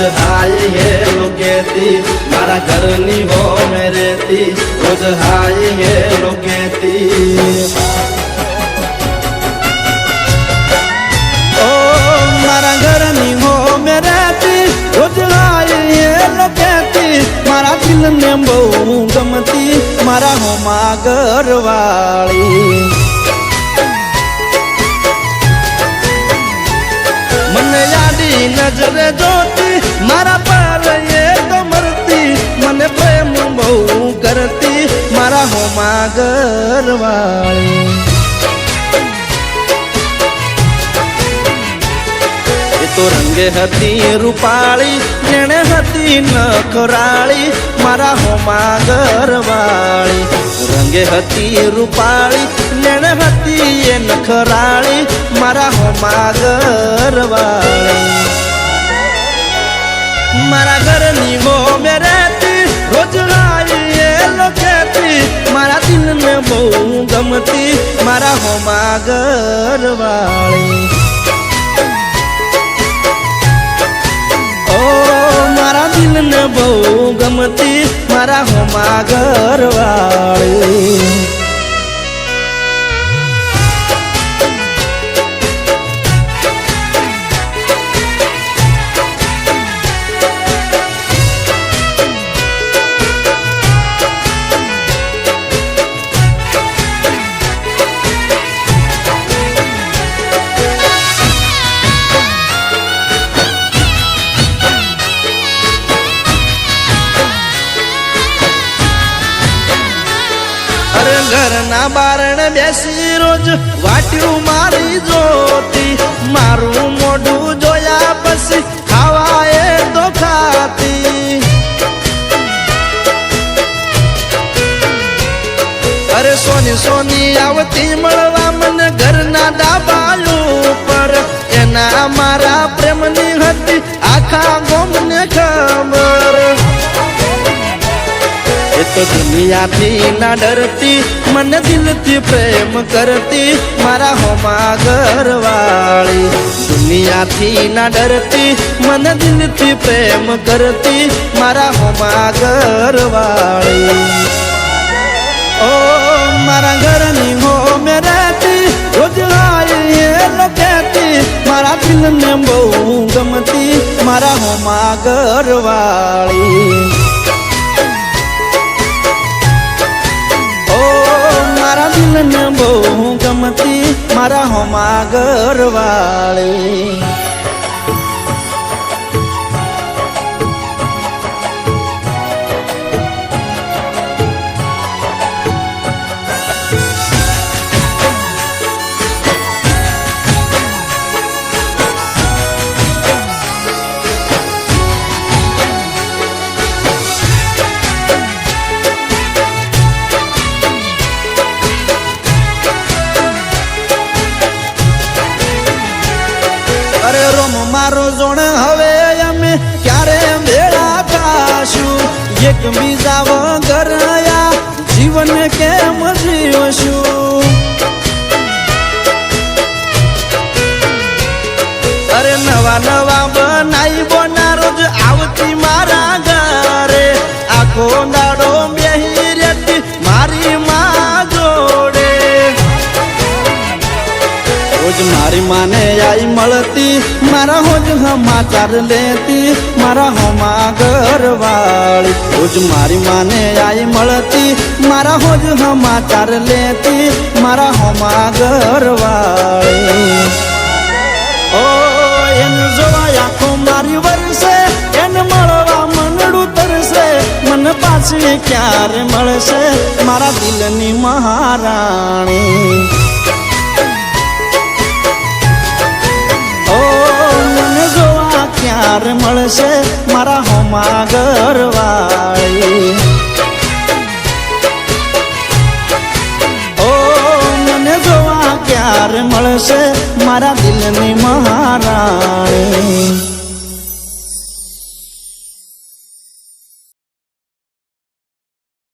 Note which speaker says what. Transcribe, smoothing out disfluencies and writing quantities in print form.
Speaker 1: रोज hi hello कहती मारा घरनी हो में रहती रोज हाय हेलो कहती
Speaker 2: ओ मारा घरनी हो में रहती रोज हाय हेलो कहती मारा दिल ने बहु गमती मारा हो मां घरवाली मन यादी नजर जोती मारा पर ये तो मरती मन प्रेम बहु करती मारा हो मां घरवाली तो रंगे हती रूपाली नेणे हती नखराली मारा हो मां घरवाली रंगे हती रूपाली नेणे हती ये नखराली मारा हो मां घरवाली मारा घरनी वो में रहती रोज हाय हेलो कहती मारा दिल ने बहु गमती मारा हो मां घरवाली मारा दिल ने बहु गमती मारा हो मां घरवाली घरना बारण बेसी रोज वाट्यू मारी जोती मारू मोढू जोया पसी खावाए तो खाती अरे सोनी सोनी आवती मळवा मन घरना दाबालू पर एना मारा प्रेमनी हती आखा गोमने खबर तो दुनिया थी ना डरती मन दिल थी प्रेम करती मारा हो मां घरवाली दुनिया थी ना डरती मन दिल थी प्रेम करती मारा हो मां घरवाली ओ मारा घरनी हो में रहती रोज हाय हेलो कहती मारा दिल ने बहु गमती मारा हो मां घरवाली मारा दिल ने बहु गमती मारा हो मां घरवाली अरे रोम मारो जोण हवे अमे क्यारे भेड़ा थाशु एक बीजा वगर या जीवन केम जीवशु अरे नवा नवा बनाई बोना रोज आवती मारा घरे आखो दाड़ो बेही रेती मारी मां जोड़े रोज मारी माने आई मलती मारा होज समाचार लेती मारा हो मां घरवाली रोज मारी माने आई मलती मारा होज समाचार लेती मारा हो मां घरवाली ओ एन जोया को मारी वरसे एन मळवा मनडू तरसे मन पाछी क्यारे मळसे मारा दिलनी महाराणी क्यार मळसे मारा हो मां घरवाली ओ मने जोवा क्यार मळसे मारा दिलनी महाराणी।